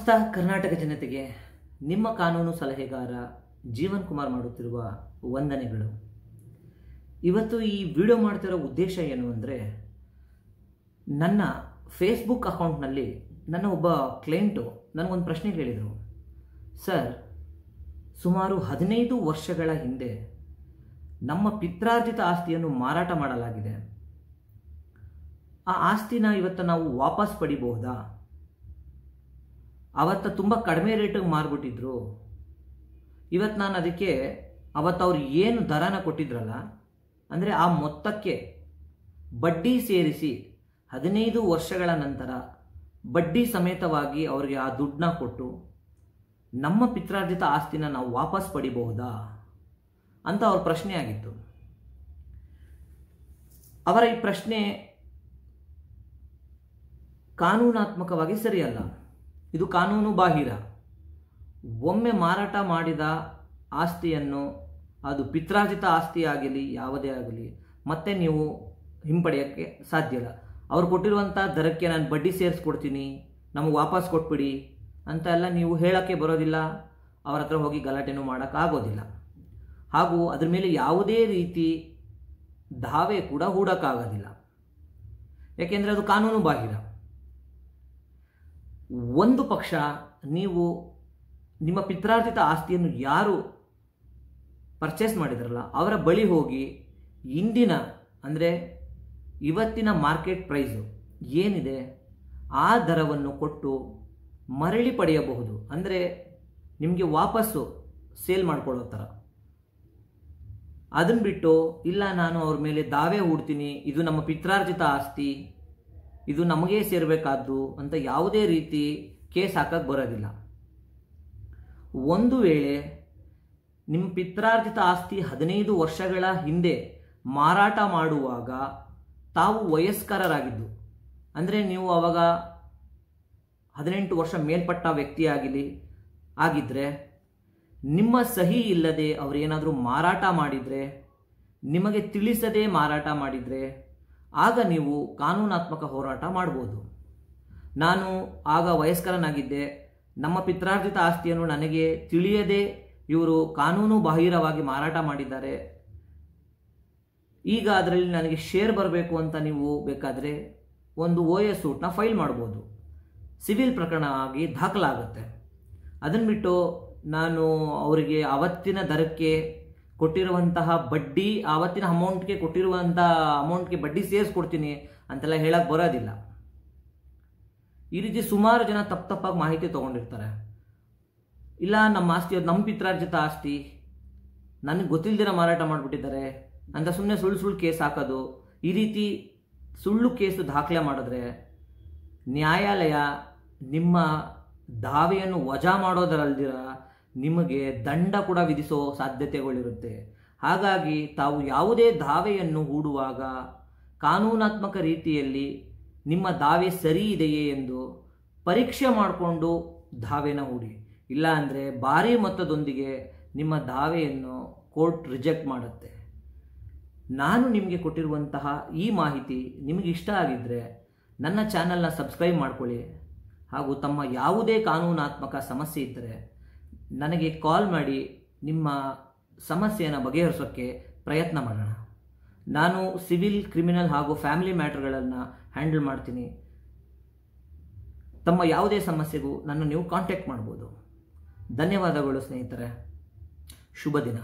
ಸಮಸ್ತ ಕರ್ನಾಟಕ ಜನತೆಗೆ ನಿಮ್ಮ ಕಾನೂನು ಸಲಹೆಗಾರ ಜೀವನ್ ಕುಮಾರ್ ಮಾಡುತ್ತಿರುವ ವಂದನೆಗಳು. ಇವತ್ತು ಈ ವಿಡಿಯೋ ಮಾಡ್ತಿರೋ ಉದ್ದೇಶ ಏನು ಅಂದರೆ, ನನ್ನ ಫೇಸ್ಬುಕ್ ಅಕೌಂಟ್ನಲ್ಲಿ ನನ್ನ ಒಬ್ಬ ಕ್ಲೈಂಟು ನನಗೊಂದು ಪ್ರಶ್ನೆ ಕೇಳಿದರು. ಸರ್, ಸುಮಾರು 15 ವರ್ಷಗಳ ಹಿಂದೆ ನಮ್ಮ ಪಿತ್ರಾರ್ಜಿತ ಆಸ್ತಿಯನ್ನು ಮಾರಾಟ ಮಾಡಲಾಗಿದೆ. ಆ ಆಸ್ತಿನ ಇವತ್ತು ನಾವು ವಾಪಸ್ ಪಡಿಬಹುದಾ? ಅವತ್ತು ತುಂಬ ಕಡಿಮೆ ರೇಟಿಗೆ ಮಾರ್ಬಿಟ್ಟಿದ್ರು. ಇವತ್ತು ನಾನು ಅದಕ್ಕೆ ಅವತ್ತು ಅವ್ರು ಏನು ದರನ ಕೊಟ್ಟಿದ್ರಲ್ಲ, ಅಂದರೆ ಆ ಮೊತ್ತಕ್ಕೆ ಬಡ್ಡಿ ಸೇರಿಸಿ 15 ವರ್ಷಗಳ ನಂತರ ಬಡ್ಡಿ ಸಮೇತವಾಗಿ ಅವರಿಗೆ ಆ ದುಡ್ಡನ್ನ ಕೊಟ್ಟು ನಮ್ಮ ಪಿತ್ರಾರ್ಜಿತ ಆಸ್ತಿನ ನಾವು ವಾಪಸ್ ಪಡಿಬಹುದಾ ಅಂತ ಅವ್ರ ಪ್ರಶ್ನೆ ಆಗಿತ್ತು. ಅವರ ಈ ಪ್ರಶ್ನೆ ಕಾನೂನಾತ್ಮಕವಾಗಿ ಸರಿಯಲ್ಲ, ಇದು ಕಾನೂನು ಬಾಹಿರ. ಒಮ್ಮೆ ಮಾರಾಟ ಮಾಡಿದ ಆಸ್ತಿಯನ್ನು, ಅದು ಪಿತ್ರಾರ್ಜಿತ ಆಸ್ತಿ ಆಗಲಿ ಯಾವುದೇ ಆಗಲಿ, ಮತ್ತೆ ನೀವು ಹಿಂಪಡೆಯೋಕ್ಕೆ ಸಾಧ್ಯ ಇಲ್ಲ. ಅವ್ರು ಕೊಟ್ಟಿರುವಂಥ ದರಕ್ಕೆ ನಾನು ಬಡ್ಡಿ ಸೇರಿಸ್ಕೊಡ್ತೀನಿ, ನಮಗೆ ವಾಪಸ್ ಕೊಟ್ಬಿಡಿ ಅಂತ ಎಲ್ಲ ನೀವು ಹೇಳೋಕ್ಕೆ ಬರೋದಿಲ್ಲ. ಅವ್ರ ಹತ್ರ ಹೋಗಿ ಗಲಾಟೆನೂ ಮಾಡೋಕ್ಕಾಗೋದಿಲ್ಲ. ಹಾಗೂ ಅದ್ರ ಮೇಲೆ ಯಾವುದೇ ರೀತಿ ದಾವೆ ಕೂಡ ಹೂಡೋಕ್ಕಾಗೋದಿಲ್ಲ, ಯಾಕೆಂದರೆ ಅದು ಕಾನೂನು ಬಾಹಿರ. ಒಂದು ಪಕ್ಷ ನೀವು ನಿಮ್ಮ ಪಿತ್ರಾರ್ಜಿತ ಆಸ್ತಿಯನ್ನು ಯಾರು ಪರ್ಚೇಸ್ ಮಾಡಿದ್ರಲ್ಲ ಅವರ ಬಳಿ ಹೋಗಿ ಇಂದಿನ, ಅಂದರೆ ಇವತ್ತಿನ ಮಾರ್ಕೆಟ್ ಪ್ರೈಸು ಏನಿದೆ ಆ ದರವನ್ನು ಕೊಟ್ಟು ಮರಳಿ ಪಡೆಯಬಹುದು. ಅಂದರೆ ನಿಮಗೆ ವಾಪಸ್ಸು ಸೇಲ್ ಮಾಡ್ಕೊಳ್ಳೋ ಥರ. ಅದನ್ನು ಬಿಟ್ಟು ಇಲ್ಲ ನಾನು ಅವ್ರ ಮೇಲೆ ದಾವೆ ಹೂಡ್ತೀನಿ, ಇದು ನಮ್ಮ ಪಿತ್ರಾರ್ಜಿತ ಆಸ್ತಿ, ಇದು ನಮಗೇ ಸೇರಬೇಕಾದ್ದು ಅಂತ ಯಾವುದೇ ರೀತಿ ಕೇಸ್ ಹಾಕಕ್ಕೆ ಬರೋದಿಲ್ಲ. ಒಂದು ವೇಳೆ ನಿಮ್ಮ ಪಿತ್ರಾರ್ಜಿತ ಆಸ್ತಿ 15 ವರ್ಷಗಳ ಹಿಂದೆ ಮಾರಾಟ ಮಾಡುವಾಗ ತಾವು ವಯಸ್ಕರರಾಗಿದ್ದು, ಅಂದರೆ ನೀವು ಆವಾಗ 18 ವರ್ಷ ಮೇಲ್ಪಟ್ಟ ವ್ಯಕ್ತಿ ಆಗಿದ್ದರೆ, ನಿಮ್ಮ ಸಹಿ ಇಲ್ಲದೆ ಅವರೇನಾದರೂ ಮಾರಾಟ ಮಾಡಿದರೆ, ನಿಮಗೆ ತಿಳಿಸದೆ ಮಾರಾಟ ಮಾಡಿದರೆ, ಆಗ ನೀವು ಕಾನೂನಾತ್ಮಕ ಹೋರಾಟ ಮಾಡ್ಬೋದು. ನಾನು ಆಗ ವಯಸ್ಕರನಾಗಿದ್ದೆ, ನಮ್ಮ ಪಿತ್ರಾರ್ಜಿತ ಆಸ್ತಿಯನ್ನು ನನಗೆ ತಿಳಿಯದೆ ಇವರು ಕಾನೂನು ಬಾಹಿರವಾಗಿ ಮಾರಾಟ ಮಾಡಿದ್ದಾರೆ, ಈಗ ಅದರಲ್ಲಿ ನನಗೆ ಶೇರ್ ಬರಬೇಕು ಅಂತ ನೀವು ಬೇಕಾದರೆ ಒಂದು OS ಸೂಟ್ನ ಫೈಲ್ ಮಾಡ್ಬೋದು. ಸಿವಿಲ್ ಪ್ರಕರಣ ಆಗಿ ದಾಖಲಾಗುತ್ತೆ. ಅದನ್ನು ಬಿಟ್ಟು ನಾನು ಅವರಿಗೆ ಅವತ್ತಿನ ದರಕ್ಕೆ ಕೊಟ್ಟಿರುವಂತಹ ಬಡ್ಡಿ, ಆವತ್ತಿನ ಅಮೌಂಟ್ಗೆ ಕೊಟ್ಟಿರುವಂಥ ಅಮೌಂಟ್ಗೆ ಬಡ್ಡಿ ಸೇರಿಸ್ಕೊಡ್ತೀನಿ ಅಂತೆಲ್ಲ ಹೇಳಕ್ಕೆ ಬರೋದಿಲ್ಲ. ಈ ರೀತಿ ಸುಮಾರು ಜನ ತಪ್ಪಾಗಿ ಮಾಹಿತಿ ತೊಗೊಂಡಿರ್ತಾರೆ. ಇಲ್ಲ ನಮ್ಮ ಆಸ್ತಿ, ನಮ್ಮ ಪಿತ್ರಾರ್ಜಿತ ಆಸ್ತಿ ನನಗೆ ಗೊತ್ತಿಲ್ದಿರ ಮಾರಾಟ ಮಾಡಿಬಿಟ್ಟಿದ್ದಾರೆ ಅಂತ ಸುಮ್ಮನೆ ಸುಳ್ಳು ಕೇಸ್ ಹಾಕೋದು. ಈ ರೀತಿ ಸುಳ್ಳು ಕೇಸು ದಾಖಲೆ ಮಾಡಿದ್ರೆ ನ್ಯಾಯಾಲಯ ನಿಮ್ಮ ದಾವೆಯನ್ನು ವಜಾ ಮಾಡೋದರಲ್ದಿರ ನಿಮಗೆ ದಂಡ ಕೂಡ ವಿಧಿಸೋ ಸಾಧ್ಯತೆಗಳಿರುತ್ತೆ. ಹಾಗಾಗಿ ತಾವು ಯಾವುದೇ ದಾವೆಯನ್ನು ಹೂಡುವಾಗ ಕಾನೂನಾತ್ಮಕ ರೀತಿಯಲ್ಲಿ ನಿಮ್ಮ ದಾವೆ ಸರಿ ಇದೆಯೇ ಎಂದು ಪರೀಕ್ಷೆ ಮಾಡಿಕೊಂಡು ದಾವೆನ ಹೂಡಿ. ಇಲ್ಲ ಅಂದರೆ ಭಾರೀ ಮೊತ್ತದೊಂದಿಗೆ ನಿಮ್ಮ ದಾವೆಯನ್ನು ಕೋರ್ಟ್ ರಿಜೆಕ್ಟ್ ಮಾಡುತ್ತೆ. ನಾನು ನಿಮಗೆ ಕೊಟ್ಟಿರುವಂತಹ ಈ ಮಾಹಿತಿ ನಿಮಗೆ ಇಷ್ಟ ಆಗಿದ್ದರೆ ನನ್ನ ಚಾನಲ್ನ ಸಬ್ಸ್ಕ್ರೈಬ್ ಮಾಡ್ಕೊಳ್ಳಿ. ಹಾಗೂ ತಮ್ಮ ಯಾವುದೇ ಕಾನೂನಾತ್ಮಕ ಸಮಸ್ಯೆ ಇದ್ದರೆ ನನಗೆ ಕಾಲ್ ಮಾಡಿ ನಿಮ್ಮ ಸಮಸ್ಯೆಯನ್ನು ಬಗೆಹರಿಸೋಕ್ಕೆ ಪ್ರಯತ್ನ ಮಾಡೋಣ. ನಾನು ಸಿವಿಲ್, ಕ್ರಿಮಿನಲ್ ಹಾಗೂ ಫ್ಯಾಮಿಲಿ ಮ್ಯಾಟರ್ಗಳನ್ನು ಹ್ಯಾಂಡಲ್ ಮಾಡ್ತೀನಿ. ತಮ್ಮ ಯಾವುದೇ ಸಮಸ್ಯೆಗೂ ನನ್ನ ನೀವು ಕಾಂಟ್ಯಾಕ್ಟ್ ಮಾಡ್ಬೋದು. ಧನ್ಯವಾದಗಳು ಸ್ನೇಹಿತರೆ. ಶುಭ ದಿನ.